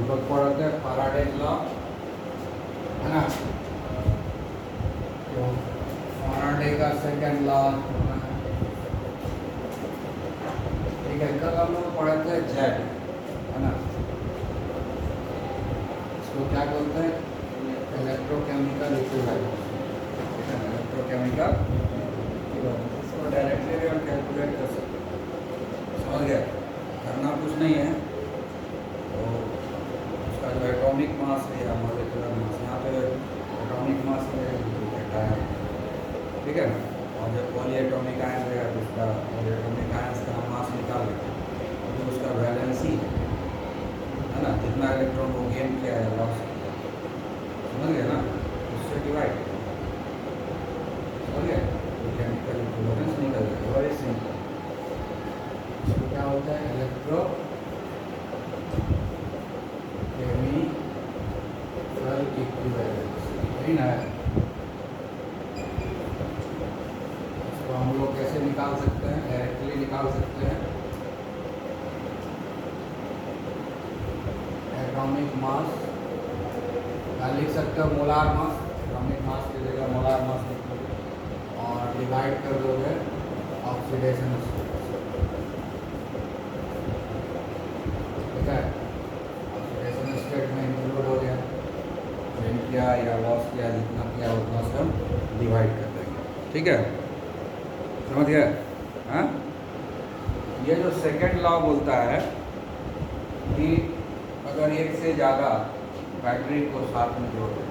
लोग पढ़ते हैं फैराडेज लॉ, है ना। तो फैराडे का सेकंड लॉ, ठीक है। कल हम लोग पढ़ते हैं जेड, है ना। इसको क्या बोलते हैं? इलेक्ट्रोकेमिकल इक्विवेलेंस, ठीक है। इलेक्ट्रोकेमिकल इक्विवेलेंस, इसको डायरेक्टली भी हम कैलकुलेट कर सकते हैं। समझ गया? करना कुछ नहीं है। तो उसका जो एटॉमिक मास है या मॉलिक्यूलर मास, यहाँ पे एटॉमिक मास है, ठीक है। और जब पॉली एटॉमिक आयन रहेगा तो उसका पॉली एटॉमिक आयन का मास निकाल लेंगे, तो उसका वैलेंसी है ना, जितना इलेक्ट्रॉन वो गेन किया है लॉस, समझ गए ना, उससे डिवाइड, समझ गए। तो केमिकल इक्विवेलेंस निकल जाएगा। Very simple. इसको क्या होता है? इलेक्ट्रो केमिकल इक्विवेलेंस, यही ना है। इसको हम लोग कैसे निकाल सकते हैं? डायरेक्टली निकाल सकते हैं। एटॉमिक मास या लिख सकते हो मोलार मास, एटॉमिक मास की जगह मोलार मास लिख दोगे और डिवाइड कर दोगे ऑक्सीडेशन स्टेट, ठीक है। ऑक्सीडेशन स्टेट में इंक्लूड हो गया, गेन किया या लॉस किया, जितना किया उतना से हम डिवाइड कर देंगे, ठीक है। समझ गए? हाँ, ये जो सेकेंड लॉ बोलता है कि अगर एक से ज़्यादा बैटरी को साथ में जोड़ दें,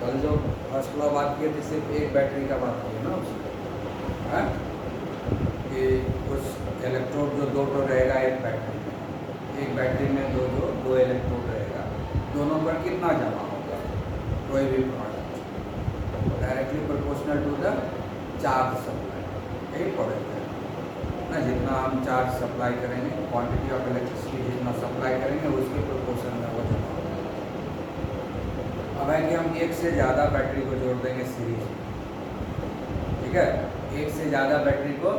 कल जो फर्स्ट लॉ बात किए थे सिर्फ एक बैटरी का बात किया ना उसमें, है कि कुछ इलेक्ट्रोड जो दो तो रहेगा एक बैटरी में दो इलेक्ट्रोड रहेगा, दोनों पर कितना जमा होगा कोई भी product, directly proportional to the charge supply, यही पड़ेगा ना। जितना हम चार्ज सप्लाई करेंगे, क्वांटिटी ऑफ इलेक्ट्रिसिटी जितना सप्लाई करेंगे उसके प्रोपोर्शन में वो जमा होगा। अब है कि हम एक से ज़्यादा बैटरी को जोड़ देंगे सीरीज में, ठीक है। एक से ज़्यादा बैटरी को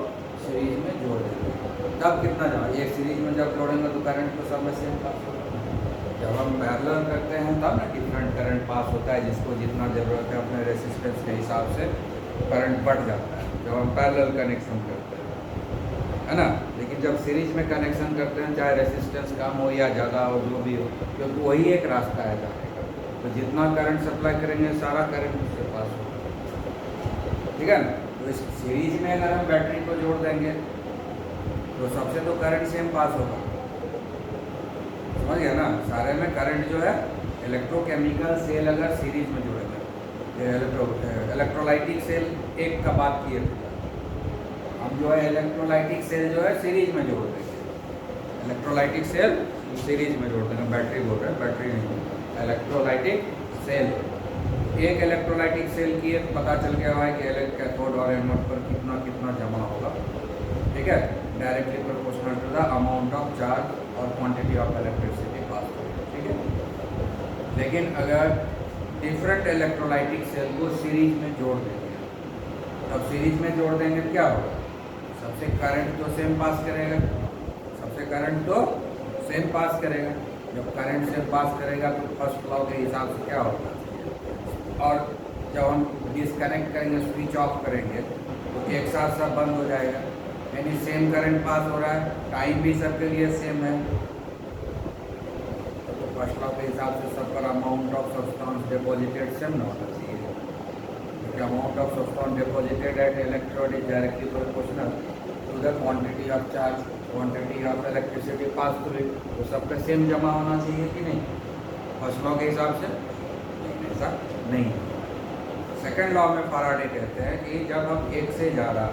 सीरीज में जोड़ देंगे, तब कितना जमा? एक सीरीज में जब जोड़ेंगे तो करंट तो सब में सेम पास होगा। जब हम पैरेलल करते हैं तब ना डिफरेंट करंट पास होता है, जिसको जितना ज़रूरत है अपने रेसिस्टेंस के हिसाब से करंट बढ़ जाता है जब हम पैरेलल कनेक्शन करते हैं, है ना। लेकिन जब सीरीज में कनेक्शन करते हैं, चाहे रेसिस्टेंस कम हो या ज़्यादा हो, जो भी हो, क्योंकि वही एक रास्ता है जाने का, तो जितना करंट सप्लाई करेंगे सारा करंट उससे पास होगा, ठीक है ना। तो इस सीरीज में अगर हम बैटरी को जोड़ देंगे तो सबसे तो करंट सेम पास होगा, समझ गया ना। सारे में करंट जो है, इलेक्ट्रोकेमिकल सेल अगर सीरीज में जोड़ेंगे, इलेक्ट्रोलाइटिक सेल एक का बात किए थे, हम जो है इलेक्ट्रोलाइटिक सेल जो है सीरीज में जोड़ देंगे, इलेक्ट्रोलाइटिक सेल सीरीज में जोड़ देंगे। बैटरी बोल रहे हैं, बैटरी नहीं, इलेक्ट्रोलाइटिक सेल। एक इलेक्ट्रोलाइटिक सेल की एक पता चल गया है कि कैथोड और एनोड पर कितना कितना जमा होगा, ठीक है, directly proportional to the amount of charge और क्वांटिटी ऑफ इलेक्ट्रिसिटी पास होगी, ठीक है। लेकिन अगर डिफरेंट इलेक्ट्रोलाइटिक सेल को सीरीज में जोड़ देंगे, तब सीरीज में जोड़ देंगे क्या होगा? सबसे करंट तो सेम पास करेगा, सबसे करंट तो सेम पास करेगा। जब करंट सेम पास करेगा तो फर्स्ट लॉ के हिसाब से क्या होगा? और जब हम डिसकनेक्ट करेंगे, स्विच ऑफ करेंगे, तो एक साथ सब बंद हो जाएगा, यानी सेम करंट पास हो रहा है, टाइम भी सबके लिए सेम है। तो फर्स्ट लॉ के हिसाब से सब पर amount of substance deposited same ना होना चाहिए, क्योंकि amount of substance deposited at electrode is directly proportional to the quantity of charge, quantity of electricity pass through it. तो सबका सेम जमा होना चाहिए कि नहीं फर्स्ट लॉ के हिसाब से? ऐसा नहीं। सेकेंड लॉ में फैराडे कहते हैं कि जब हम एक से ज़्यादा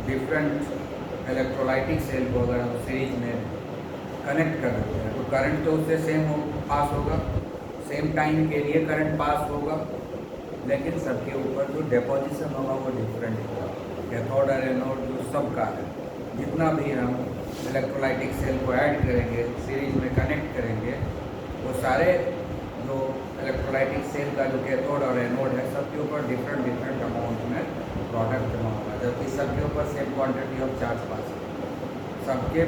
डिफरेंट इलेक्ट्रोलाइटिक सेल को अगर हम सीरीज में कनेक्ट कर देते हैं तो करंट तो उससे सेम पास होगा, सेम टाइम के लिए करंट पास होगा, लेकिन सबके ऊपर जो डिपोजिशन होगा वो डिफरेंट होगा। कैथोड और एनोड जो सबका है, जितना भी हम इलेक्ट्रोलाइटिक सेल को ऐड करेंगे, सीरीज में कनेक्ट करेंगे, वो सारे जो इलेक्ट्रोलाइटिक सेल का जो कैथोड और एनोड है, सबके ऊपर डिफरेंट डिफरेंट अमाउंट में प्रोडक्ट जमा होगा, जबकि सबके ऊपर सेम क्वांटिटी ऑफ चार्ज पास है। सबके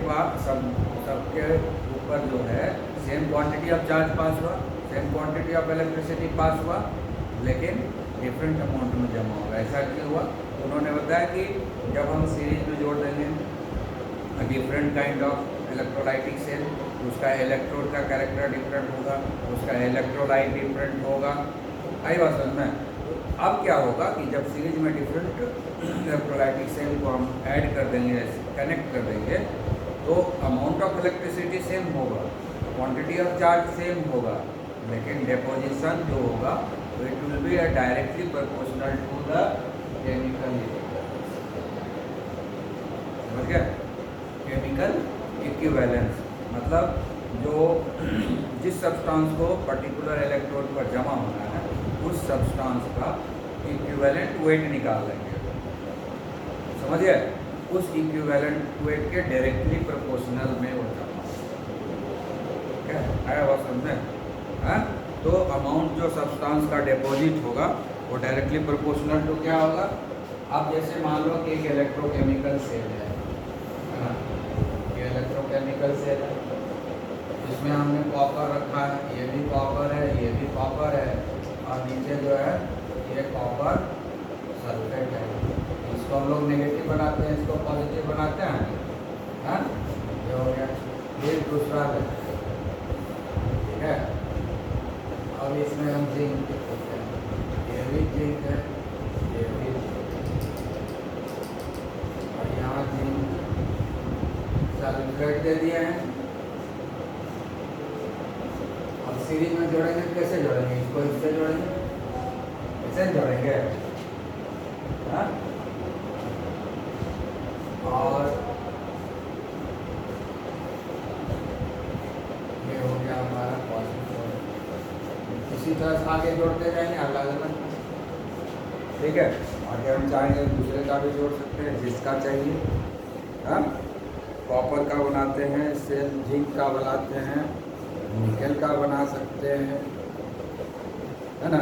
पर जो है सेम क्वांटिटी ऑफ चार्ज पास हुआ, सेम क्वांटिटी ऑफ इलेक्ट्रिसिटी पास हुआ, लेकिन डिफरेंट अमाउंट में जमा होगा। ऐसा क्यों हुआ? उन्होंने बताया कि जब हम सीरीज में जोड़ देंगे different kind of electrolytic cell, उसका इलेक्ट्रोड का कैरेक्टर डिफरेंट होगा, उसका इलेक्ट्रोलाइट डिफरेंट होगा। आई बात समझ में? अब क्या होगा कि जब सीरीज में डिफरेंट इलेक्ट्रोलाइटिक सेल को हम ऐड कर देंगे, कनेक्ट कर देंगे, तो अमाउंट ऑफ इलेक्ट्रिसिटी सेम होगा, क्वांटिटी ऑफ चार्ज सेम होगा, लेकिन डिपोजिशन जो होगा it will be directly proportional to the chemical equivalence. समझ गया? केमिकल इक्विवेलेंस मतलब जो जिस सब्सटेंस को पर्टिकुलर इलेक्ट्रोड पर जमा होना है उस सब्सटेंस का इक्विवेलेंट वेट निकाल लेंगे। समझ गए? उस इक्विवेलेंट वेट के डायरेक्टली प्रोपोर्शनल में हो जमा। क्या आया बात समझ में? हाँ, तो अमाउंट जो सब्सटेंस का डिपॉजिट होगा वो डायरेक्टली प्रोपोर्शनल टू क्या होगा? अब जैसे मान लो कि एक इलेक्ट्रोकेमिकल सेल है ना, ये इलेक्ट्रोकेमिकल सेल है, इसमें हमने कॉपर रखा है, ये भी कॉपर है, ये भी कॉपर है, और नीचे जो है ये कॉपर सल्फेट है। इसको हम लोग नेगेटिव बनाते हैं, इसको पॉजिटिव बनाते हैं। हाँ, ये हो गया, ये दूसरा है, ठीक है। अब इसमें हम जिंक देते हैं, ये भी जिंक है, ये भी, और यहाँ जिंक सल्फेट दे दिए हैं। अब सीरीज में जोड़ेंगे, कैसे जोड़ेंगे? इसको इससे जोड़ेंगे, ऐसे जोड़ेंगे। हाँ, और ये हो गया हमारा पॉजिटिव। इसी तरह आगे जोड़ते जाएंगे अलग अलग, ठीक है। आगे हम चाहेंगे दूसरे का भी जोड़ सकते हैं, जिसका चाहिए। हाँ, कॉपर का बनाते हैं सेल, जिंक का बनाते हैं, निकल का बना सकते हैं, है ना,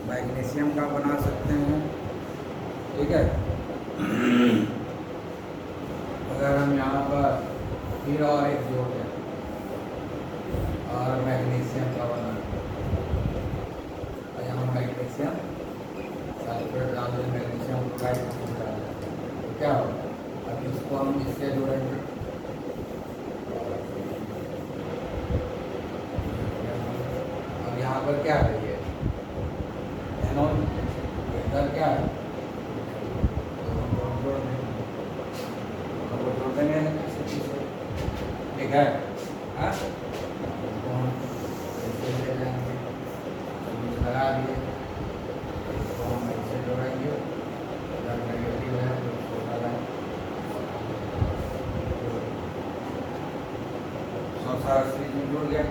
मैग्नीशियम का बना सकते हैं, ठीक है। अगर हम यहाँ पर फिर और एक जोड़ दें और मैग्नीशियम का बना, और यहाँ मैग्नीशियम सल्फेट डाल दें, मैग्नीशियम क्लोराइड डाल दें, तो क्या होगा? अब इसको हम इससे जोड़ेंगे, अब यहाँ पर क्या है? ये एनोड, इधर क्या है? जोड़ देंगे इलेक्ट्रिसिटी से, ठीक है। हाँ, लगा दिए, इसको हम ऐसे जोड़ेंगे, इधर नेगेटिव है तो उसको लगाएं, सब सारा सीरीज में जुड़ गया,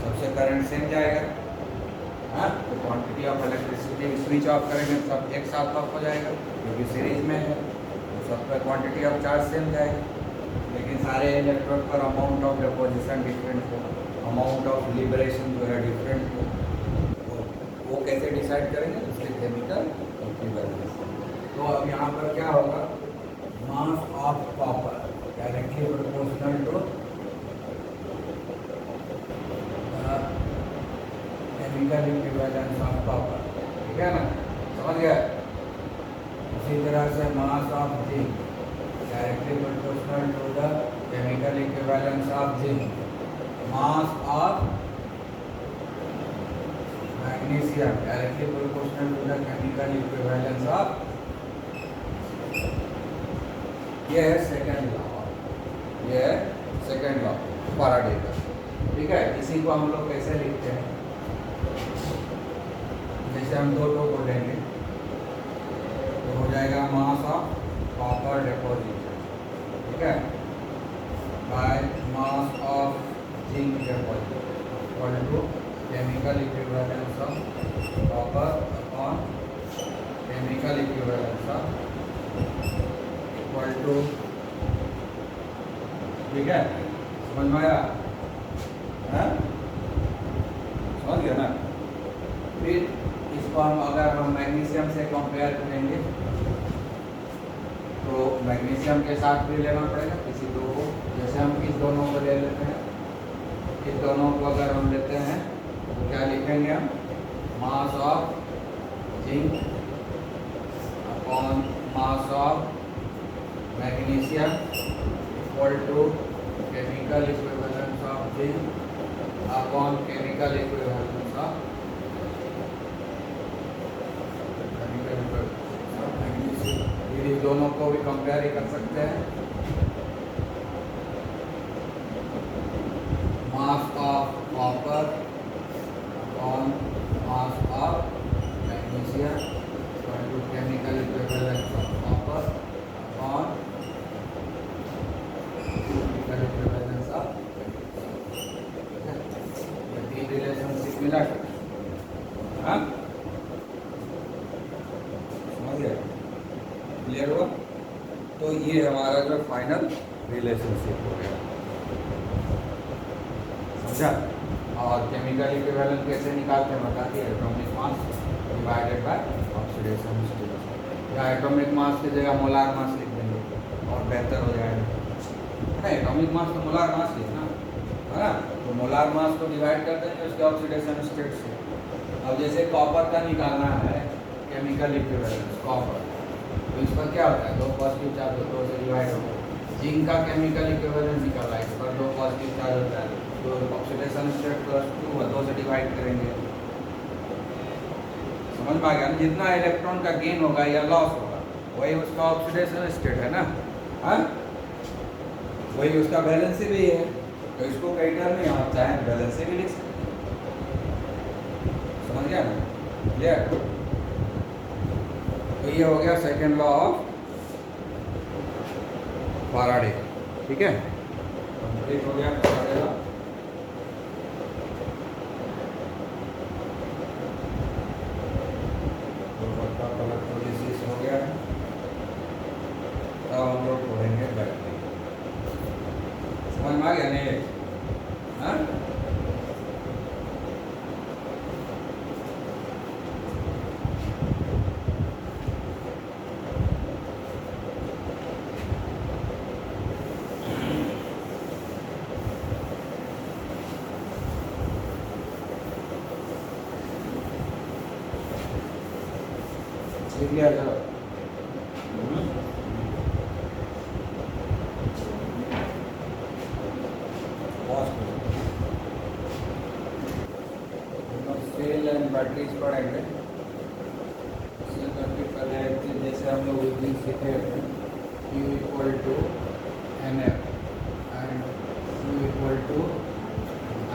सबसे करंट सेम जाएगा। हाँ, तो quantity of electricity switch off करेंगे सब एक साथ ऑफ हो जाएगा, क्योंकि सीरीज में है, तो सब पर क्वांटिटी ऑफ चार्ज सेम जाएगी। लेकिन सारे इलेक्ट्रॉन पर अमाउंट ऑफ डिपोजिशन डिफरेंट हो, अमाउंट ऑफ लिबरेशन जो है डिफरेंट हो, वो कैसे डिसाइड करेंगे? उसके केमिकल इक्विवेलेंस। तो अब यहाँ पर क्या होगा? Mass of copper directly proportional to chemical equivalence of copper, ठीक है ना, समझ गया? उसी तरह से mass of zinc directly proportional to the chemical equivalence of zinc, mass of magnesium directly proportional to the chemical equivalence of, ये है सेकंड लॉ, ये है सेकंड लॉ फैराडे का, ठीक है। इसी को हम लोग कैसे लिखते हैं? जैसे हम दो को लेंगे तो हो जाएगा मास ऑफ कॉपर डिपॉजिट, ठीक है, by mass of zinc deposit equal to chemical equivalence of copper upon chemical equivalence of equal to, ठीक है, समझ में आया? समझ गया ना? फिर इसको हम अगर हम मैग्नीशियम से कंपेयर करेंगे तो मैग्नीशियम के साथ भी लेना पड़ेगा किसी दो को, जैसे हम इस दोनों को ले लेते हैं, इस दोनों को अगर हम लेते हैं तो क्या लिखेंगे हम, mass of zinc upon mass of magnesium equal to chemical equivalence of zinc upon chemical equivalence of magnesium. ये दोनों को भी कंपेयर ही कर सकते हैं। Mass of copper upon mass of magnesium equal to chemical equivalence of copper upon chemical equivalence of magnesium. ये relationship मिला, हाँ समझ गया, क्लियर हुआ। तो ये हमारा जो फाइनल रिलेशनशिप हो गया, समझा। और केमिकल इक्विवेलेंट कैसे निकालते हैं बता दिए, atomic mass divided by oxidation state, या एटॉमिक मास की जगह मोलार मास लिख देंगे और बेहतर हो जाएगा, है ना। एटॉमिक मास तो मोलार मास लिखना है ना, तो मोलार मास को डिवाइड कर देंगे उसके ऑक्सीडेशन स्टेट से। अब जैसे कॉपर का निकालना है केमिकल इक्विवेलेंस कॉपर, तो इस पर क्या होता है, 2 पॉजिटिव चार्ज होता है, उसे डिवाइड होता है। जिंक का केमिकल इक्विवेलेंस निकालना है, इस पर 2 पॉजिटिव चार्ज होता है, तो ऑक्सीडेशन स्टेट +2 है, 2 से डिवाइड करेंगे। समझ में आ गया ना, जितना इलेक्ट्रॉन का गेन होगा या लॉस होगा वही उसका ऑक्सीडेशन स्टेट है ना, हाँ वही उसका वैलेंसी भी है। तो इसको कई टर्म में आप चाहे वैलेंसी भी लिख सकते हैं, समझ गया ना, क्लियर। तो ये हो गया सेकेंड लॉ ऑफ फैराडे, ठीक है, कंप्लीट हो गया फैराडे लॉ। इलेक्ट्रोलिसिस हो गया, अब हम लोग पढ़ेंगे बैटरी। समझ में आ गया नहीं, हाँ लिख लिया चलो। सेल एंड बैटरीज पढ़ेंगे। सेल बैटरी पहले जैसे हम लोग यूजिंग सीखे थे, Q equal to NF and Q equal to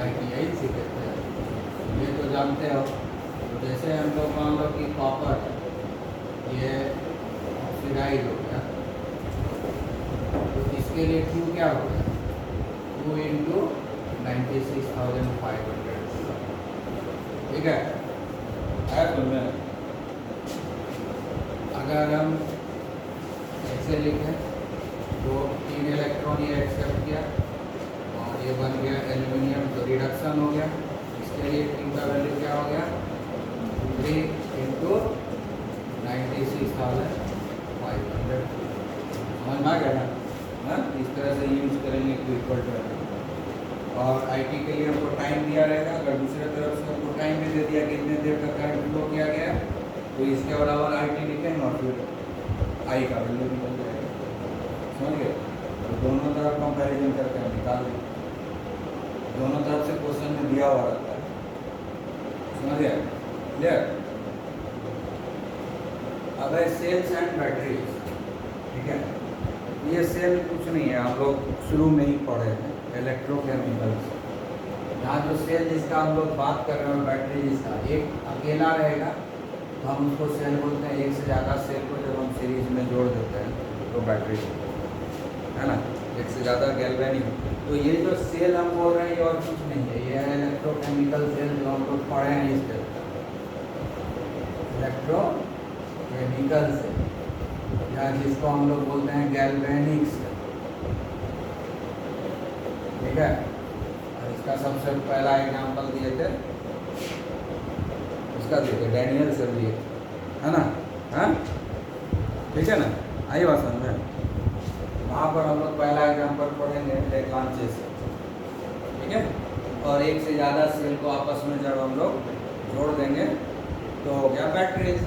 ITI सीखे थे, ये तो जानते हो। तो जैसे हम लोग मान लो कि कॉपर है, ये ऑक्सीडाइज हो गया, तो इसके लिए Q क्या हो गया, 2 × 96,500, ठीक है समझ। अगर हम ऐसे लिखें तो 3 इलेक्ट्रॉन ये एक्सेप्ट किया और ये बन गया एल्यूमिनियम, तो रिडक्शन हो गया। इसके लिए Q का वैल्यू क्या हो गया, 3 × 96,500, समझ में आ गया ना, हाँ इस तरह से यूज करेंगे Q इक्वल टू। और IT के लिए हमको टाइम दिया रहेगा, अगर दूसरे तरफ से हमको टाइम भी दे दिया कितने देर तक करंट फ्लो किया गया, तो इसके बराबर IT लिखेंगे और फिर I का वैल्यू निकल जाएगा, समझ गए। तो दोनों तरफ कंपैरिजन करके हम निकाल दें, दोनों तरफ से क्वेश्चन में दिया हुआ रहता है, समझ गया, क्लियर। अब है सेल्स एंड बैटरीज, ठीक है। ये सेल कुछ नहीं है, हम लोग शुरू में ही पढ़े हैं, इलेक्ट्रोकेमिकल्स। यहाँ जो सेल जिसका हम लोग बात कर रहे हैं, बैटरी जिसका एक अकेला रहेगा तो हम उसको सेल बोलते हैं। एक से ज़्यादा सेल को जब हम सीरीज में जोड़ देते हैं तो बैटरी है ना, एक से ज़्यादा गैल्वेनिक। तो ये जो सेल हम बोल रहे हैं ये और कुछ नहीं है, ये है इलेक्ट्रोकेमिकल सेल जो हम लोग पढ़े हैं इस तरह, इलेक्ट्रोकेमिकल सेल, या जिसको हम लोग बोलते हैं गैल्वेनिक सेल, ठीक है। और इसका सबसे पहला एग्जाम्पल दिए थे, इसका दिए थे डैनियल से लिए, है ना, हाँ ठीक है ना, आई बात समझ में। वहाँ पर हम लोग पहला एग्जाम्पल पढ़ेंगे लेग्रांजे से, ठीक है। और एक से ज़्यादा सेल को आपस में जब हम लोग जोड़ देंगे तो हो गया बैटरीज,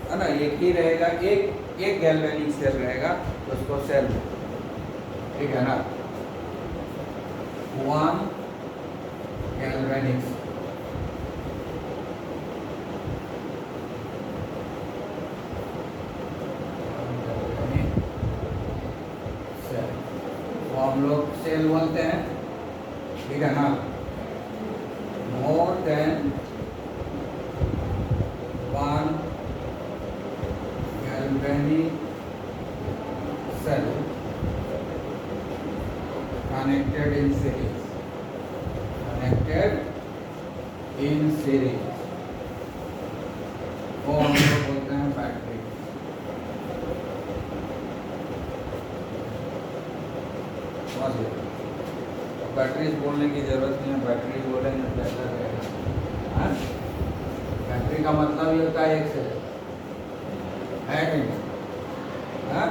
है ना। एक ही रहेगा, एक गैल्वेनिक सेल रहेगा तो उसको सेल, ठीक है ना। वन गैल्वेनिक सेल, वो हम लोग सेल बोलते हैं, ठीक है ना। More than one galvanic cell connected in series, वो हम लोग बोलते हैं बैटरी। बैटरीज बोलने की जरूरत नहीं है, बैटरी बोलेंगे बेहतर रहेगा। बैटरी का मतलब ही होता है एक से, है कि नहीं? हाँ?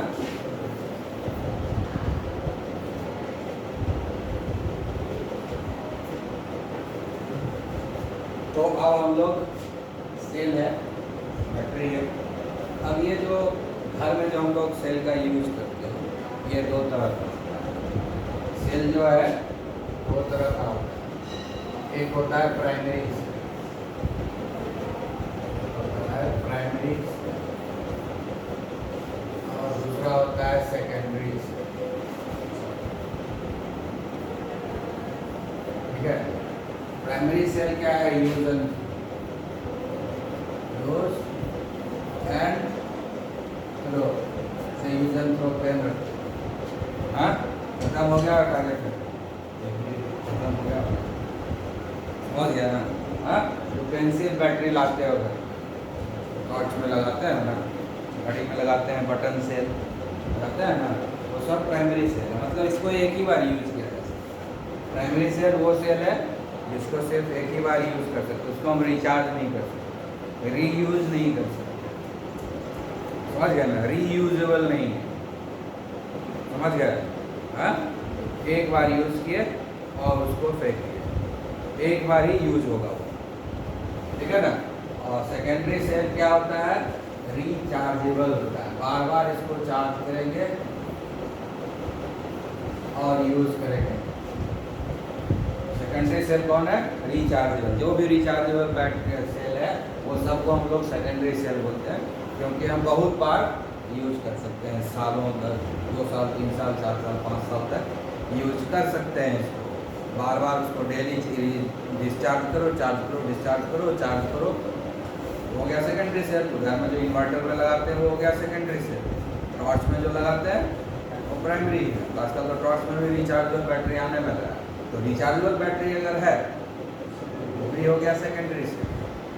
तो अब हम लोग सेल है, बैटरी है। अब ये जो घर में जो हम लोग सेल का यूज करते हैं, ये दो तरह का सेल जो है, दो तरह का होता है। एक होता है प्राइमरी और दूसरा होता है सेकेंडरी, ठीक है। प्राइमरी सेल क्या है? यूज एंड थ्रो, से यूज एंड थ्रो पेन रखते हैं। हाँ, खत्म हो गया टारगेट, खत्म हो गया, समझ गया ना। हाँ, जो पेंसिल बैटरी लाते हो घर, टॉर्च में लगाते हैं ना, घड़ी में लगाते हैं, बटन सेल लगाते हैं ना, वो सब प्राइमरी सेल है। मतलब इसको एक ही बार यूज किया जा सकता। प्राइमरी सेल वो सेल है जिसको सिर्फ एक ही बार यूज कर सकते, उसको हम रिचार्ज नहीं कर सकते, रीयूज नहीं कर सकते, समझ गया ना। रीयूजेबल नहीं है, समझ गया। हाँ, एक बार यूज किए और उसको फेंक दिए, एक बार ही यूज होगा वो, ठीक है ना। और सेकेंडरी सेल क्या होता है? रिचार्जेबल होता है, बार बार इसको चार्ज करेंगे और यूज करेंगे। सेकेंडरी सेल कौन है? रिचार्जेबल। जो भी रिचार्जेबल बैटरी सेल है वो सबको हम लोग सेकेंडरी सेल बोलते हैं, क्योंकि हम बहुत बार यूज कर सकते हैं, सालों तक, 2 साल 3 साल 4 साल 5 साल तक यूज कर सकते हैं इसको। बार बार उसको डेली डिस्चार्ज करो, चार्ज करो, डिस्चार्ज करो, चार्ज करो, हो गया सेकेंडरी सेल। तो घर में जो इन्वर्टर में लगाते हैं वो हो गया सेकेंडरी सेल। टॉर्च में जो लगाते हैं वो प्राइमरी है। तो आजकल तो टॉर्च में भी रिचार्जेबल बैटरी आने लगा है, तो रिचार्जेबल बैटरी अगर है वो भी हो गया सेकेंडरी सेल।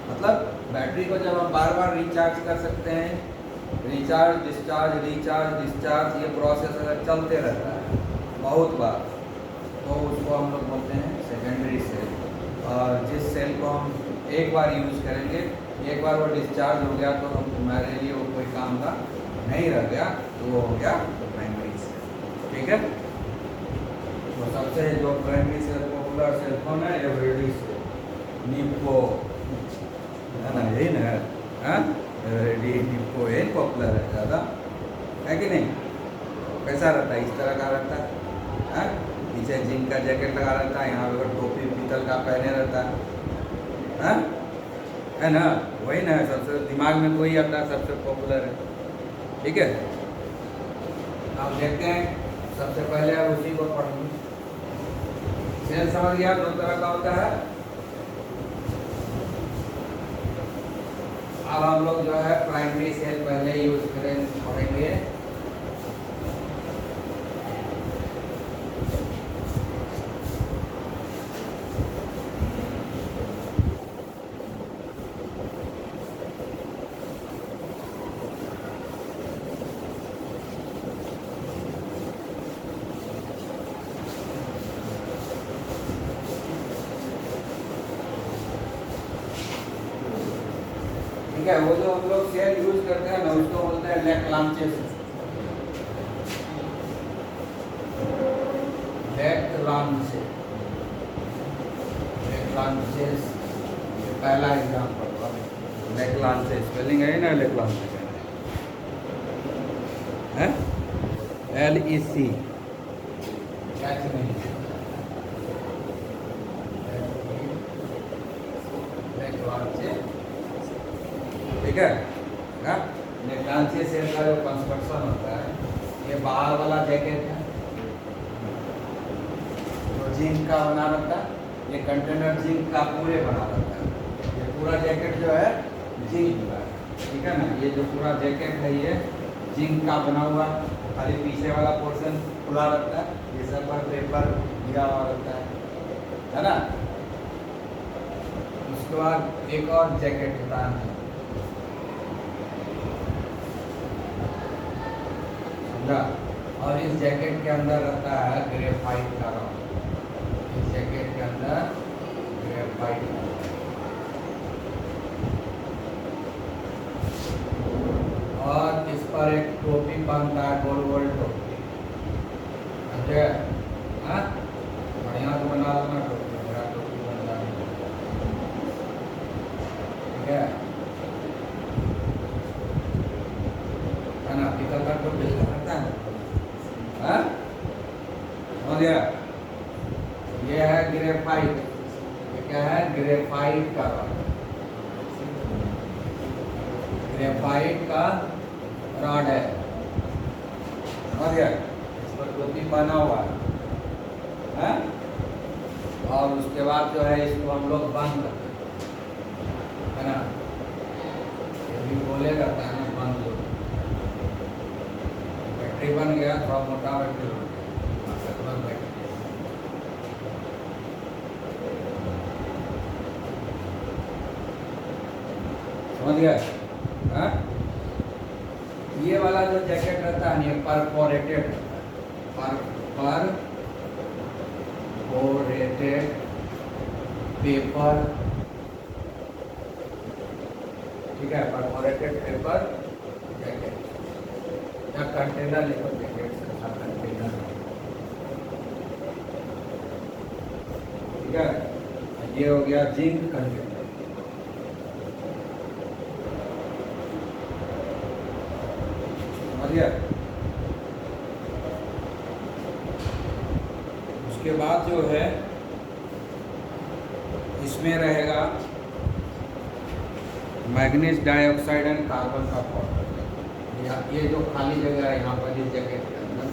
मतलब बैटरी को जब हम बार बार रिचार्ज कर सकते हैं, रिचार्ज डिस्चार्ज ये प्रोसेस अगर चलते रहता है बहुत बार, तो उसको हम लोग बोलते हैं सेकेंडरी सेल। और जिस सेल को हम एक बार यूज़ करेंगे, एक बार वो डिस्चार्ज हो गया तो हमारे लिए वो कोई काम का नहीं रह गया, तो वो हो गया प्राइमरी सेल, ठीक है। तो सबसे जो primary cell popular cell phone है एवरेडी सेल, निप्पो, है ना, यही ना। हाँ, एवरेडी, निप्पो यही पॉपुलर है ज़्यादा, है कि नहीं। कैसा रहता है? इस तरह का रहता है, हाँ, पीछे जिंक का जैकेट लगा रहता है, यहाँ पर टोपी पीतल का पहने रहता है, हाँ, है ना। वही ना, सबसे दिमाग में कोई आता है, सबसे पॉपुलर है, ठीक है। आप देखते हैं, सबसे पहले आप उसी को पढ़ेंगे। सेल समझ गया, दो तरह का होता है। अब हम लोग जो है प्राइमरी सेल पहले यूज करेंगे। ठीक है, वो जो हम लोग सेल यूज करते हैं ना, उसको बोलते हैं लेक्लांचे सेल। लेक्लांचे, लांचेस, ये पहला एग्जाम्पल हुआ। लेक लांचेस स्पेलिंग है ना, लेक लांचेस है LEC, कैच नहीं, लेक लांचेस, ठीक है ना। लेक लांचेस का जो कंस्ट्रक्शन होता है, ये बाहर वाला जैकेट है जो जिंक का बना रहता है, ये कंटेनर जिंक का पूरे बना रहता है। ये पूरा जैकेट जो है जिंक का है, ठीक है ना। ये जो पूरा जैकेट है ये जिंक का बना हुआ, खाली पीछे वाला पोर्शन खुला रहता है, ये सब पर पेपर गिरा हुआ रहता है ना। उसके बाद एक और जैकेट होता है, समझा। और इस जैकेट के अंदर रहता है ग्रेफाइट का रॉड, इस जैकेट के अंदर ग्रेफाइट का रॉड। और इस पर एक टोपी बांधता है, गोल गोल टोपी, समझे। हाँ, बढ़िया से बना लेना टोपी, बड़ा टोपी बनता है, ठीक है ना। पीतल का टोपी रहता है, हाँ समझ गया। ये है ग्रेफाइट, ये क्या है, ग्रेफाइट का रॉड, ग्रेफाइट का रॉड है, समझ गया। इस पर टोपी बना हुआ है, और उसके बाद जो है इसको हम लोग बंद करते हैं ना, ये भी बोले करता है ना, बंद लो। बैटरी बन गया, थोड़ा मोटा बैटरी बन गया, बैटरी समझ गया। हाँ, ये वाला जो जैकेट रहता है ये परफोरेटेड रहता है, परफोरेटेड पेपर, ठीक है, परफोरेटेड पेपर जैकेट या कंटेनर लेकर जैकेट का कंटेनर, ठीक है। ये हो गया जिंक कंटेनर, समझ गया। उसके बाद जो है इसमें रहेगा मैग्नीज डाइऑक्साइड एंड कार्बन का पाउडर। ये जो खाली जगह है यहाँ पर इस जैकेट के अंदर,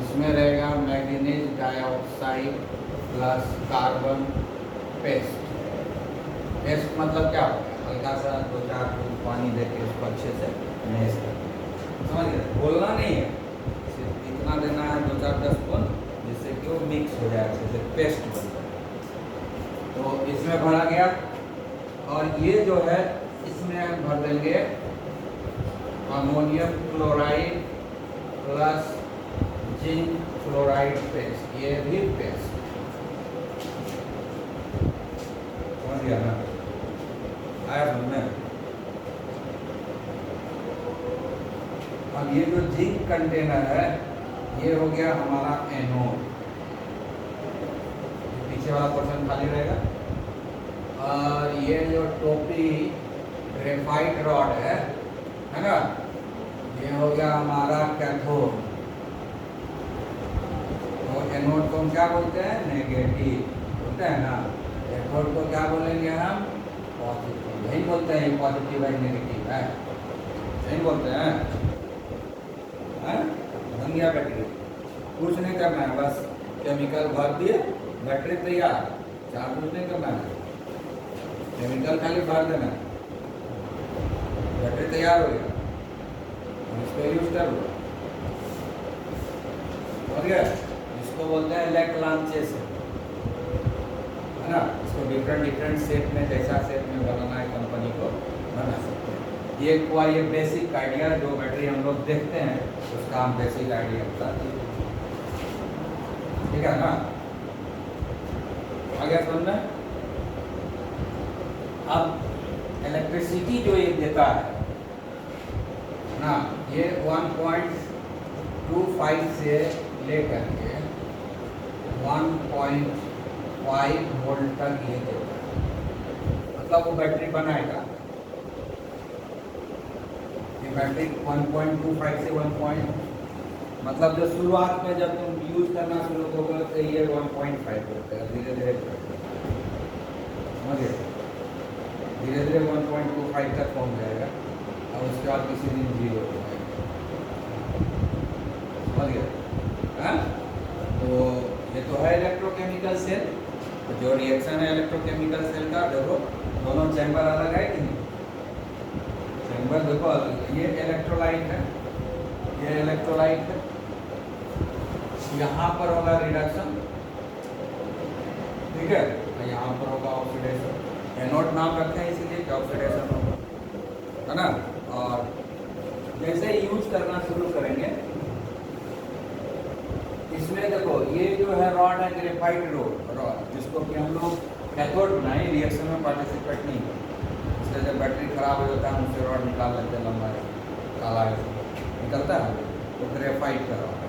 इसमें रहेगा manganese dioxide plus carbon paste. Paste मतलब क्या होता है, हल्का सा 2-4 बूंद पानी देके उसको अच्छे से मैश कर, समझ गए। बोलना नहीं है, सिर्फ इतना देना है 2-4-10 बूंद, जिससे कि वो मिक्स हो जाए अच्छे से, पेस्ट बन जाए। तो इसमें भरा गया, और ये जो है इसमें भर देंगे ammonium chloride plus zinc chloride paste, ये भी पेस्ट, समझ गया ना, आया समझ में। अब ये जो जिंक कंटेनर है ये हो गया हमारा एनोड, पीछे वाला पोर्शन खाली रहेगा। और ये जो टोपी ग्रेफाइट रॉड है ना, ये हो गया हमारा कैथोड। तो एनोड को हम क्या बोलते हैं, नेगेटिव बोलते हैं ना, कैथोड को क्या बोलेंगे हम, पॉजिटिव। यही बोलते हैं पॉजिटिव है नेगेटिव है, यही बोलते हैं। बन गया बैटरी, कुछ नहीं करना है, बस केमिकल भर दिए, बैटरी तैयार, चार्ज कुछ नहीं करना है, केमिकल खाली भर देना है, बैटरी तैयार हो गया, इसको यूज कर लो, समझ गया। इसको बोलते हैं लेक लांचेस, है ना। इसको डिफरेंट शेप में, जैसा शेप में बनाना है कंपनी को बना सकते हैं। ये हुआ ये बेसिक आइडिया, जो बैटरी हम लोग देखते हैं उसका हम बेसिक आइडिया बताते हैं, ठीक है ना। आ गया समझ में। अब इलेक्ट्रिसिटी जो ये देता है ना, ये 1.25 से लेकर के 1.5 वोल्ट तक ये देता है, मतलब वो बैटरी बनाएगा। ये बैटरी 1.25 से 1 मतलब जो शुरुआत में जब तुम यूज करना शुरू करोगे तो ये 1.5 होता है, धीरे धीरे समझिए, धीरे धीरे 1.25 तक पहुंच जाएगा और उसके बाद किसी दिन 0 हो जाएगा, समझ गए। हाँ, तो ये तो है इलेक्ट्रोकेमिकल सेल। तो जो रिएक्शन है इलेक्ट्रोकेमिकल सेल का, देखो दोनों चैम्बर अलग है कि नहीं। चैम्बर देखो, ये इलेक्ट्रोलाइट है, ये इलेक्ट्रोलाइट है, यहाँ पर होगा रिडक्शन, ठीक है, यहाँ पर होगा ऑक्सीडेशन। एनोड नाम रखते हैं इसीलिए कि ऑक्सीडेशन होगा, है ना। और जैसे यूज करना शुरू करेंगे, इसमें देखो ये जो है रॉड है ग्रेफाइट रॉड, जिसको कि हम लोग कैथोड बनाए, रिएक्शन में पार्टिसिपेट नहीं करते। इसलिए जब बैटरी खराब हो जाता है हम उससे रॉड निकाल लेते हैं, लंबा काला निकलता है, तो ग्रेफाइट का रॉड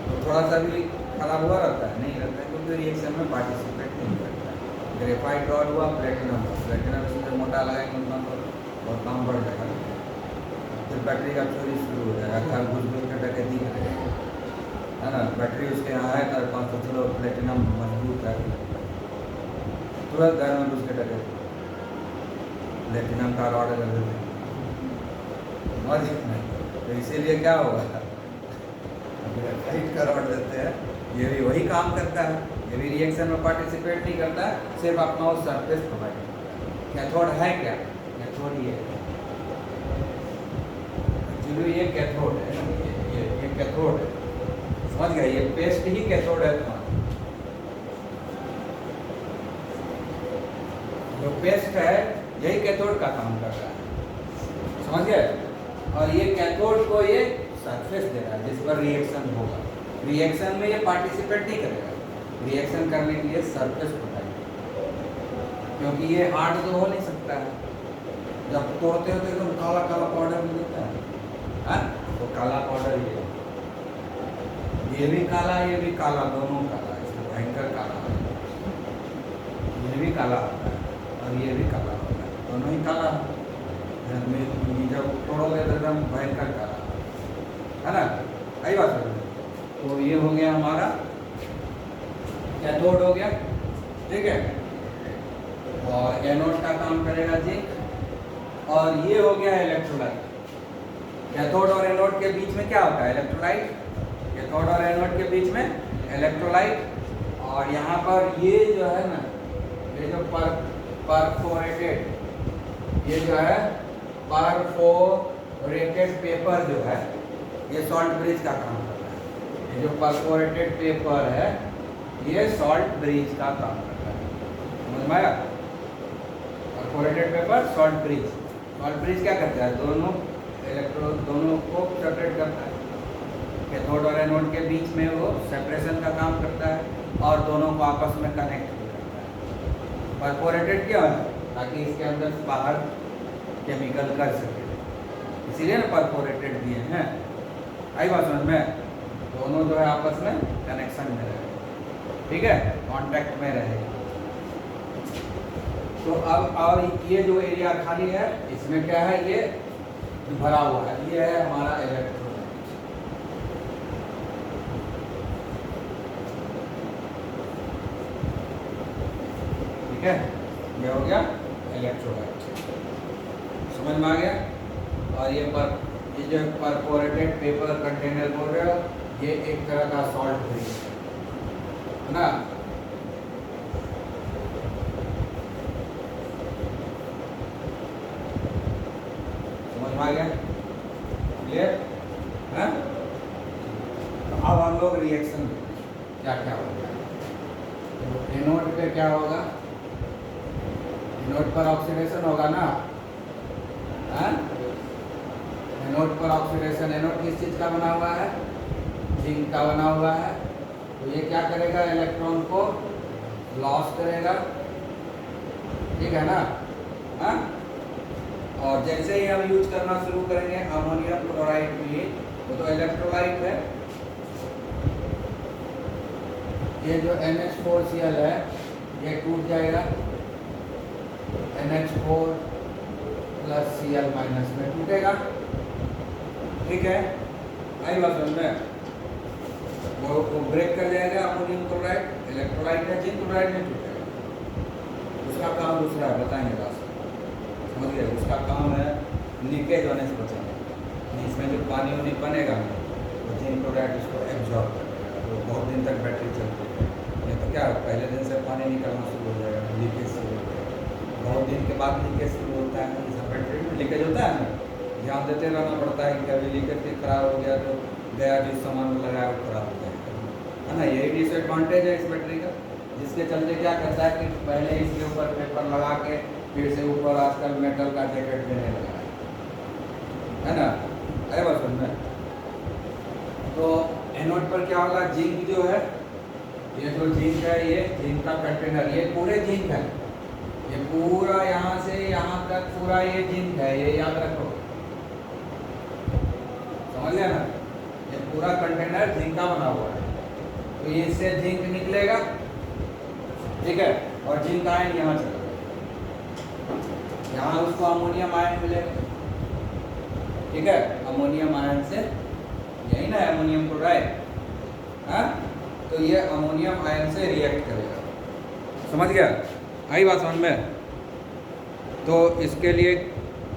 तो थोड़ा सा भी खराब हुआ रहता है, नहीं रहता है, क्योंकि रिएक्शन में पार्टिसिपेट नहीं करता है। ग्रेफाइट रॉड हुआ प्लेटिनम, प्लेटिनम इसमें मोटा लगाएंगे उतना तो बहुत काम बढ़ जाएगा, फिर बैटरी का चोरी शुरू हो जाएगा, घर घुस घुस के डकैती करेगा, है ना। बैटरी उसके यहाँ है 500 किलो, प्लेटिनम मजबूत है, तुरंत घर में घुस के डकैती, प्लेटिनम का रॉड कर देते हैं, तो इसीलिए क्या होगा, ग्रेफाइट का रॉड देते हैं, ये भी वही काम करता है, ये भी रिएक्शन में पार्टिसिपेट नहीं करता है, सिर्फ अपना उस सरफेस प्रोवाइड करता है। कैथोड है क्या, कैथोड ये एक्चुअली ये कैथोड है, ये कैथोड है, समझ गए, ये पेस्ट ही कैथोड है तुम्हारा। जो पेस्ट है यही कैथोड का काम कर रहा है, समझ गए। और ये कैथोड को ये सरफेस दे रहा है जिस पर रिएक्शन होगा, रिएक्शन में ये पार्टिसिपेट नहीं करेगा, रिएक्शन करने के लिए सरफेस बताइए, क्योंकि ये हार्ड तो हो नहीं सकता है, जब तोड़ते हो तो एकदम काला काला पाउडर मिलता है, तो काला पाउडर ये भी काला, ये भी काला, दोनों काला, इसमें भयंकर काला है, ये भी काला होता है और ये भी काला होता है, दोनों ही काला है, जब तोड़ोगे तो एकदम भयंकर काला, है ना, आई बात है। तो ये हो गया हमारा कैथोड हो गया, ठीक है, और एनोड का काम करेगा जिंक, और ये हो गया इलेक्ट्रोलाइट। कैथोड और एनोड के बीच में क्या होता है, इलेक्ट्रोलाइट, कैथोड और एनोड के बीच में इलेक्ट्रोलाइट, और यहाँ पर ये जो है ना, ये जो परफोरेटेड, ये जो है परफोरेटेड पेपर जो है, ये सॉल्ट ब्रिज का काम करता है। ये जो परफोरेटेड पेपर है ये सॉल्ट ब्रिज का काम करता है, समझ में आया। परफोरेटेड पेपर सॉल्ट ब्रिज क्या करता है, दोनों को सेपरेट करता है, कैथोड और एनोड के बीच में वो सेपरेशन का काम करता है और दोनों को आपस में कनेक्ट भी करता है। परफोरेटेड क्यों है, ताकि इसके अंदर बाहर केमिकल कर सके, इसीलिए ना परफोरेटेड दिए हैं, आई बात समझ में। दोनों जो है आपस में कनेक्शन में रहे, ठीक है, कांटेक्ट में रहे। तो अब और ये जो एरिया खाली है इसमें क्या है, ये भरा हुआ है, ये है हमारा इलेक्ट्रोलाइट, ठीक है, ये हो गया इलेक्ट्रोलाइट, समझ में आ गया। और ये जो परफोरेटेड पेपर कंटेनर बोल रहे हो, ये एक तरह का सॉल्ट ब्रिज है ना। समझ में आ गया, क्लियर है। तो अब हम लोग रिएक्शन क्या क्या होगा, तो एनोड पे क्या होगा, एनोड पर ऑक्सीडेशन होगा ना, एनोड पर ऑक्सीडेशन, एनोड किस चीज़ का बना हुआ है, जिंक का बना हुआ है, तो ये क्या करेगा, इलेक्ट्रॉन को लॉस करेगा, ठीक है ना। हाँ, और जैसे ही हम यूज करना शुरू करेंगे अमोनियम क्लोराइड भी, वो तो इलेक्ट्रोलाइट है, ये जो NH4Cl है ये टूट जाएगा, NH4 प्लस Cl माइनस में टूटेगा। ठीक है, आई बात समझ में? वो ब्रेक कर जाएगा अमोनियम क्लोराइड, इलेक्ट्रोलाइट है जिंक क्लोराइड में टूटेगा। उसका काम दूसरा है, बताएंगे रास्ता, समझ गए? उसका काम है लीकेज होने से बचाना। इसमें जो पानी वानी बनेगा तो जिंक क्लोराइड उसको एब्जॉर्ब करेगा, तो बहुत दिन तक बैटरी चलती है। नहीं तो क्या पहले दिन से पानी निकलना शुरू हो जाएगा, लीकेज शुरू हो जाएगा। बहुत दिन के बाद लीकेज शुरू होता है, जैसे बैटरी में लीकेज होता है ना, ध्यान देते रहना पड़ता है कि कभी लीकेज खराब हो गया तो गया जिस सामान में लगाया वो खराब हो जाएगा, है ना। यही डिसएडवांटेज है इस बैटरी का, जिसके चलते क्या करता है कि पहले इसके ऊपर पेपर लगा के फिर से ऊपर आजकल मेटल का जैकेट देने लगा है ना। अरे बस में तो एनोड पर क्या होगा, जिंक जो है, ये जो जिंक है, ये जिंक का कंटेनर, ये पूरे जिंक है, ये पूरा यहाँ से यहाँ तक पूरा ये जिंक है, ये याद रखो, समझ लिया ना। ये पूरा कंटेनर जिंक का बना हुआ है, तो ये इससे जिंक निकलेगा, ठीक है, और जिंक आयन यहाँ चला जाएगा, यहाँ उसको अमोनियम आयन मिलेगा, ठीक है। अमोनियम आयन से, यही ना अमोनियम क्लोराइड, हाँ, तो ये अमोनियम आयन से रिएक्ट करेगा, समझ गया? आई बात समझ में? तो इसके लिए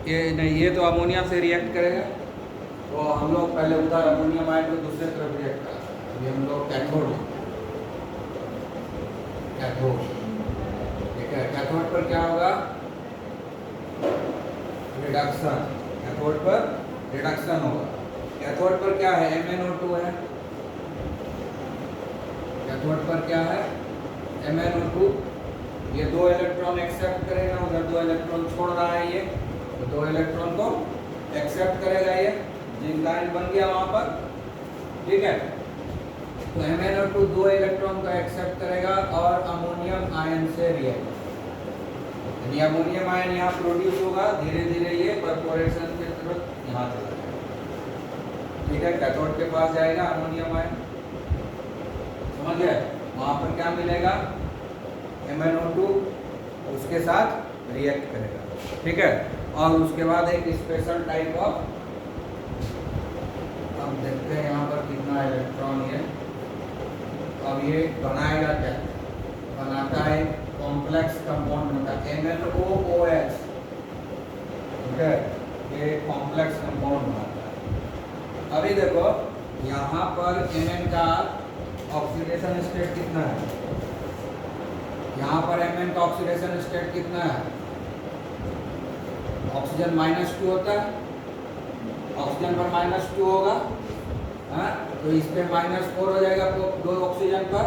ये नहीं, ये तो अमोनिया से रिएक्ट करेगा, तो हम लोग पहले उधर अमोनियम आयन को दूसरे तरफ रिएक्ट करा, ये हम लोग कैथोड, कैथोड, ठीक है। कैथोड पर क्या होगा, रिडक्शन, कैथोड पर रिडक्शन होगा। कैथोड पर क्या है, MnO2 है, कैथोड पर क्या है, MnO2, ये 2 इलेक्ट्रॉन एक्सेप्ट करेगा, उधर 2 इलेक्ट्रॉन छोड़ रहा है, ये तो 2 इलेक्ट्रॉन को एक्सेप्ट करेगा, ये जिंक आयन बन गया वहां पर, ठीक है। तो MnO2 2 इलेक्ट्रॉन को एक्सेप्ट करेगा और अमोनियम आयन से रिएक्ट, यानी अमोनियम आयन यहाँ प्रोड्यूस होगा, धीरे धीरे ये परफोरेशन की तरफ यहाँ चला जाएगा, ठीक है। कैथोड के पास जाएगा अमोनियम आयन, समझ गए? वहां पर क्या मिलेगा, MnO2 उसके साथ रिएक्ट करेगा, ठीक है। और उसके बाद एक स्पेशल टाइप ऑफ, अब देखते हैं यहाँ पर कितना इलेक्ट्रॉन है। अब ये बनाएगा क्या, बनाता है कॉम्प्लेक्स कंपाउंड बनता है MnOOH, ठीक है, ये कॉम्प्लेक्स कंपाउंड बनाता है। अभी देखो यहाँ पर Mn का ऑक्सीडेशन स्टेट कितना है, यहाँ पर Mn का ऑक्सीडेशन स्टेट कितना है, ऑक्सीजन -2 होता है, ऑक्सीजन पर -2 होगा, हाँ, तो इस पे -4 हो जाएगा, तो 2 ऑक्सीजन पर,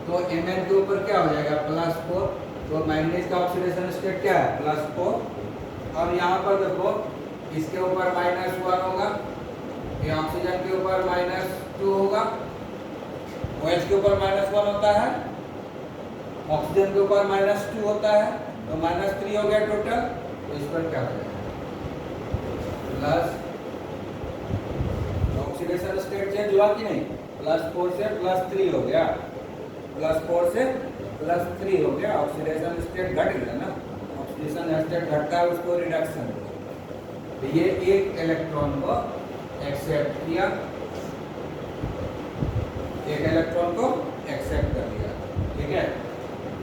तो Mn के ऊपर क्या हो जाएगा, +4, तो मैंगनीज का ऑक्सीडेशन स्टेट क्या है, +4। और यहाँ पर देखो इसके ऊपर -1 होगा, ये ऑक्सीजन के ऊपर -2 होगा, OH के ऊपर -1 होता है, ऑक्सीजन के ऊपर -2 होता है, तो -3 हो गया टोटल। तो इस पर क्या हो जाएगा, प्लस, ऑक्सीडेशन स्टेट चेंज हुआ कि नहीं, +4 से +3 हो गया, +4 से +3 हो गया, ऑक्सीडेशन स्टेट घट गया ना, ऑक्सीडेशन स्टेट घटता है उसको रिडक्शन, तो ये एक इलेक्ट्रॉन को एक्सेप्ट किया, एक इलेक्ट्रॉन को एक्सेप्ट कर लिया, ठीक है।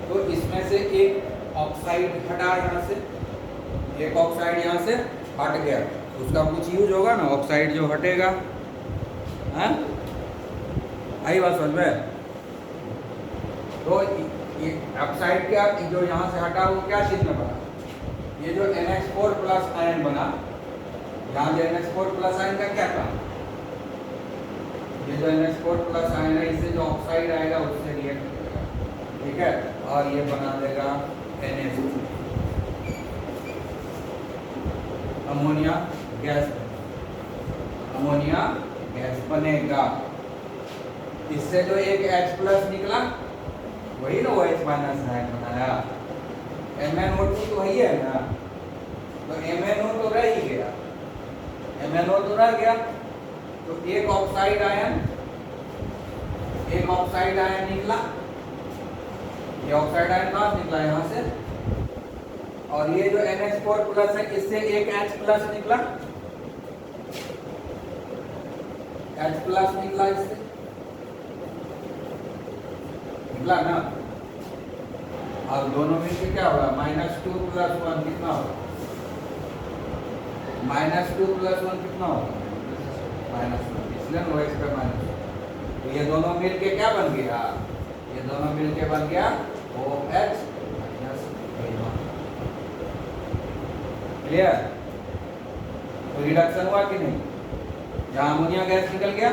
तो इसमें से एक ऑक्साइड हटा, यहाँ से एक ऑक्साइड यहाँ से हट गया, उसका कुछ यूज होगा ना, ऑक्साइड जो हटेगा, हाँ, आई बात समझ में? तो ये ऑक्साइड क्या, जो यहाँ से हटा वो क्या चीज में बना, ये जो NH4 प्लस आयन बना, यहाँ जो NH4 प्लस आयन का क्या काम, ये जो NH4 प्लस आयन है, इससे जो ऑक्साइड आएगा उससे रिएक्ट करेगा, ठीक है, और ये बना देगा NH2, ammonia gas, ammonia gas बनेगा। इससे जो एक H+ निकला वही ना OH- आयन बनाया, MnO2 तो वही है ना, तो MnO तो रह ही गया, MnO तो रह गया, तो एक ऑक्साइड आयन निकला, ये ऑक्साइड आयन कहाँ निकला, यहाँ से, और ये जो NH4 प्लस है इससे एक H प्लस निकला, H प्लस निकला, इससे निकला ना। और दोनों में से क्या होगा, -2 + 1 कितना होगा, -2 + 1 कितना होगा, -1, इसलिए नो एक्स का माइनस। तो ये दोनों मिलके क्या बन गया, ये दोनों मिलके बन गया OH -A1। क्लियर। तो रिडक्शन हुआ कि नहीं, जहां अमोनिया गैस निकल गया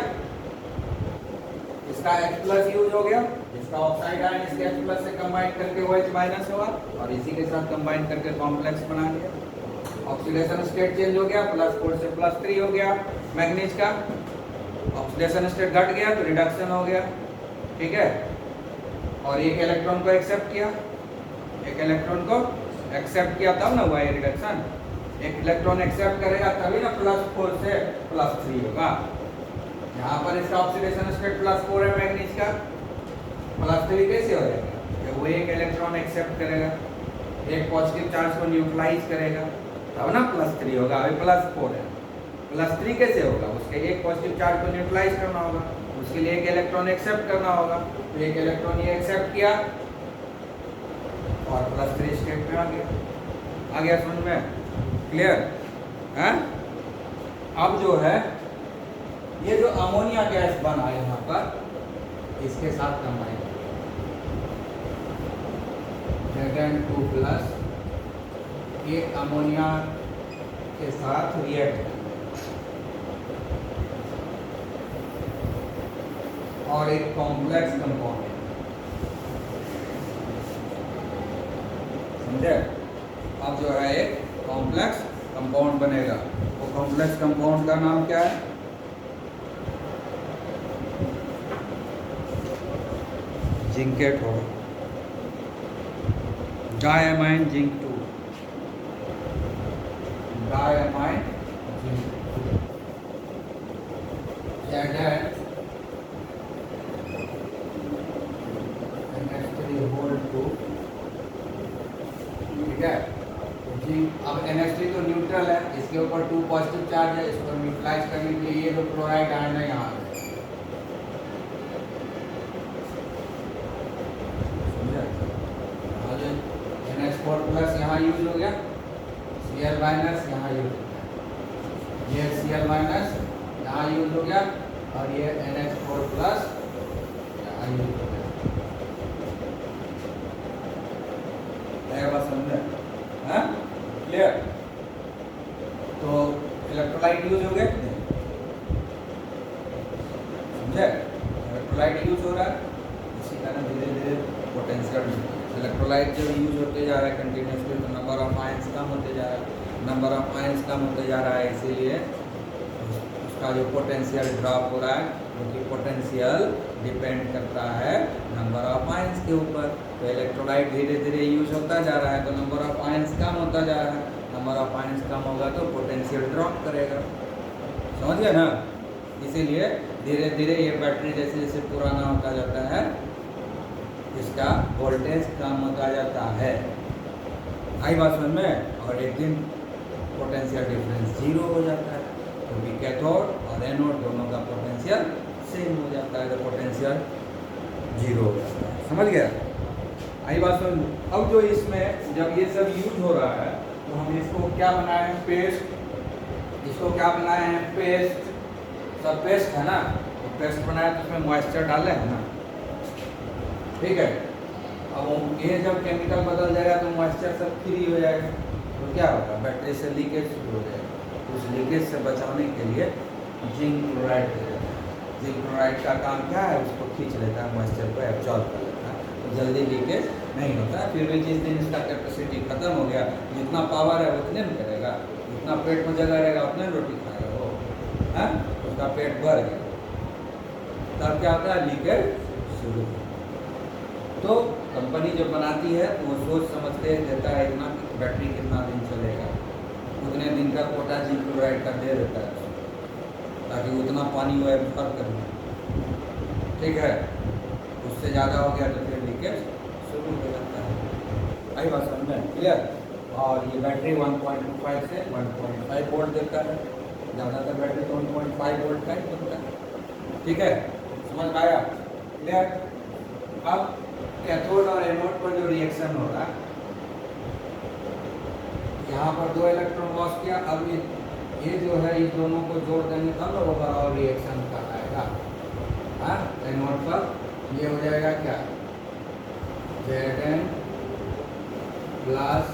इसका H प्लस यूज हो गया, इसका ऑक्साइड आयन इसके H प्लस से कंबाइन करके OH माइनस हुआ और इसी के साथ कंबाइन करके कॉम्प्लेक्स बना लिया। ऑक्सीडेशन स्टेट चेंज हो गया, +4 से +3 हो गया मैग्नीज का। ऑक्सीडेशन स्टेट घट गया तो रिडक्शन हो गया, ठीक है। और एक इलेक्ट्रॉन को एक्सेप्ट किया, एक इलेक्ट्रॉन को एक्सेप्ट किया तब ना हुआ ये रिडक्शन। एक इलेक्ट्रॉन एक्सेप्ट करेगा तभी ना +4 से +3 होगा। यहाँ पर इसका ऑक्सीडेशन स्टेट +4 है मैग्नीज का, +3 कैसे हो जाएगा, जब वो एक इलेक्ट्रॉन एक्सेप्ट करेगा, एक पॉजिटिव चार्ज को न्यूट्रलाइज करेगा तब ना +3 होगा। अभी +4 है, +3 कैसे होगा, उसके एक पॉजिटिव चार्ज को न्यूट्रलाइज करना होगा, उसके लिए एक इलेक्ट्रॉन एक्सेप्ट करना होगा। तो एक इलेक्ट्रॉन ये एक्सेप्ट किया और +3 स्टेट में आ गया समझ में, क्लियर है। अब जो है ये जो अमोनिया गैस बना यहाँ पर इसके साथ कंबाइन Zn2+ ये अमोनिया के साथ रिएक्ट और एक कॉम्प्लेक्स कंपाउंड है, समझे। अब जो है एक कॉम्प्लेक्स कंपाउंड बनेगा, वो कॉम्प्लेक्स कंपाउंड का नाम क्या है, जिंकेट होगा, diamine zinc 2, diamine zinc 2, NH3 ठीक है। अब NH3 तो न्यूट्रल है, इसके ऊपर 2 पॉजिटिव चार्ज है, इसको न्यूट्रलाइज करने के लिए ये जो क्लोराइड आयन है यहाँ NH4+ यहाँ यूज हो गया, Cl- यहाँ यूज हो गया, ये Cl- यहाँ यूज हो गया और ये NH4+ यहाँ यूज हो गया। बात समझे, हाँ क्लियर। तो इलेक्ट्रोलाइट यूज हो गए, समझे, इलेक्ट्रोलाइट यूज हो रहा है, इसी कारण धीरे धीरे पोटेंशियल इलेक्ट्रोलाइट जब यूज होते जा रहा है कंटिन्यूसली तो नंबर ऑफ आयंस कम होते जा रहा है, नंबर ऑफ आयंस कम होते जा रहा है, इसीलिए उसका जो पोटेंशियल ड्रॉप हो रहा है, क्योंकि पोटेंशियल डिपेंड करता है नंबर ऑफ आयंस के ऊपर। तो इलेक्ट्रोलाइट धीरे धीरे यूज होता जा रहा है तो नंबर ऑफ आयंस कम होता जा रहा है, नंबर ऑफ आयंस कम होगा तो पोटेंशियल ड्रॉप करेगा, समझ गए ना। इसीलिए धीरे धीरे ये बैटरी जैसे जैसे पुराना होता जाता है इसका वोल्टेज कम होता जाता है, आई बात समझ में। और एक दिन पोटेंशियल डिफरेंस 0 हो जाता है, क्योंकि कैथोड और एनोड दोनों का पोटेंशियल सेम हो जाता है, तो पोटेंशियल 0 हो जाता है, समझ गया, आई बात समझ। अब जो इसमें जब ये सब यूज हो रहा है तो हम इसको क्या बनाए हैं, पेस्ट, इसको क्या बनाए हैं, पेस्ट, सब पेस्ट है ना, तो पेस्ट बनाया तो उसमें मॉइस्चर डाले हैं ना, ठीक है। अब ये जब केमिकल बदल जाएगा तो मॉइस्चर सब फ्री हो जाएगा, तो क्या होगा, बैटरी से लीकेज शुरू हो जाएगा। उस लीकेज से बचाने के लिए जिंक क्लोराइड दे देता है। जिंक क्लोराइड का काम क्या है, उसको खींच लेता है, मॉइस्चर को एब्जॉर्ब कर लेता है, तो जल्दी लीकेज नहीं होता है। फिर भी जिस दिन इसका कैपेसिटी खत्म हो गया, जितना पावर है उतने में करेगा, जितना पेट में जगह रहेगा उतने रोटी खाएगा वो, है उसका पेट भर गया, तब क्या होता है, लीकेज शुरू। तो कंपनी जो बनाती है वो सोच समझ के देता है इतना बैटरी कितना दिन चलेगा, उतने दिन का कोटा जिंक क्लोराइड का दे देता है, ताकि उतना पानी वो एब्जॉर्ब कर ले, ठीक है। उससे ज़्यादा हो गया तो फिर लीकेज शुरू हो जाता है, आई बात समझ में, क्लियर। और ये बैटरी 1.25 से 1.5 वोल्ट देता है, ज़्यादातर बैटरी तो 1.5 वोल्ट का ही बनता है। ठीक है, समझ में आया? क्लियर? अब कैथोड और एनोड पर जो रिएक्शन हो रहा है, यहाँ पर 2 इलेक्ट्रॉन लॉस किया, अब ये जो है इस दोनों को जोड़ देंगे तब ना ओवरऑल रिएक्शन का आएगा। हाँ, एनोड पर ये हो जाएगा क्या, Zn प्लस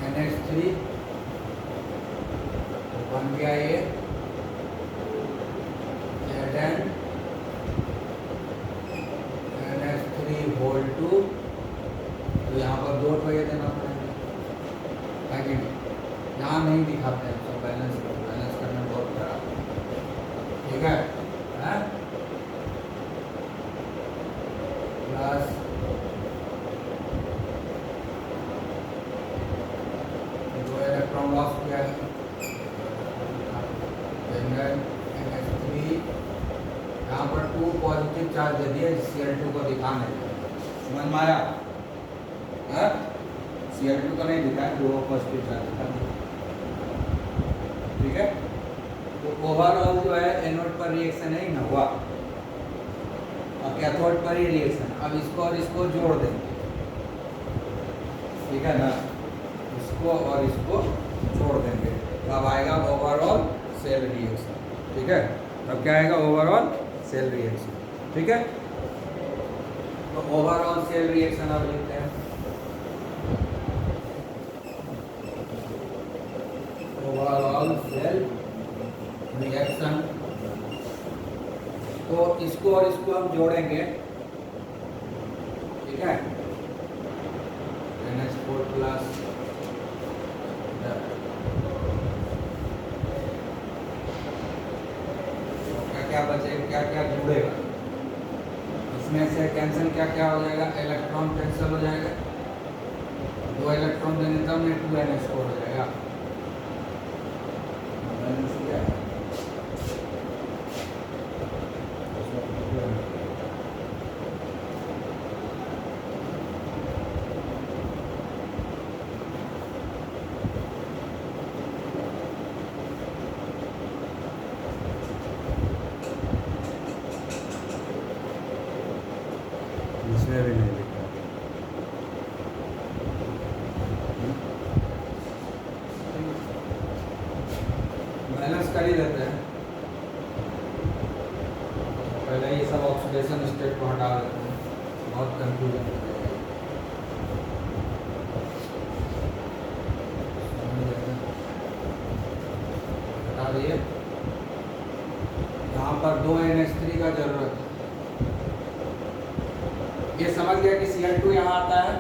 NH3 बन गया ये Zn NH3 होल 2। तो यहाँ पर 2 रुपये देना पड़ेगा, है कि नहीं? यहाँ नहीं दिखाते हैं, तो बैलेंस करना बहुत खराब है। ठीक है, प्लस जो इलेक्ट्रॉन लॉस किया है NH3, यहाँ पर 2 पॉजिटिव चार्ज दे दिए Cl2 को दिखाने, समझ में आया? Cl2 तो नहीं दिखा, 2 पॉजिटिव चार्ज दिखा। ठीक है, तो ओवरऑल जो है एनोड पर रिएक्शन है ना हुआ, और कैथोड पर ही रिएक्शन। अब इसको और इसको जोड़ देंगे, ठीक है ना, इसको और इसको जोड़ देंगे, तब आएगा ओवरऑल सेल रिएक्शन। ठीक है, तब क्या आएगा, ओवरऑल सेल रिएक्शन। ठीक है, तो ओवरऑल सेल रिएक्शन अब लिखते हैं, ओवरऑल सेल रिएक्शन। तो इसको और इसको हम जोड़ेंगे, ठीक है, NH4 प्लस क्या बचेगा, क्या क्या जुड़ेगा इसमें से, कैंसिल क्या क्या हो जाएगा, इलेक्ट्रॉन कैंसिल हो जाएगा, 2 इलेक्ट्रॉन देने तब में 2NH4 हो जाएगा। बैलेंस क्या है, इसमें भी नहीं लिखा। बैलेंस कर ही देते हैं, पहले ये सब ऑक्सीडेशन स्टेट को हटा देते हैं, बहुत कंफ्यूजन हो जाएगा। हटा दिए, यहाँ पर 2 NH3 का जरूरत है। ये समझ गया कि Cl2 यहाँ आता है,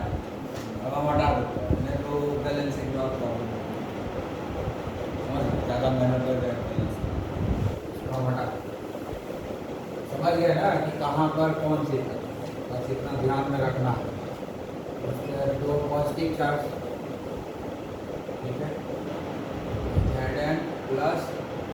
अब हम हटा देते हैं, नहीं तो बैलेंसिंग का प्रॉब्लम समझ, ज़्यादा मेहनत लग जाएगा बैलेंस, हम हटा देते हैं। समझ गए ना कि कहाँ पर कौन सी है, बस इतना ध्यान में रखना है। उसके 2 पॉजिटिव चार्ज, ठीक है, Zn प्लस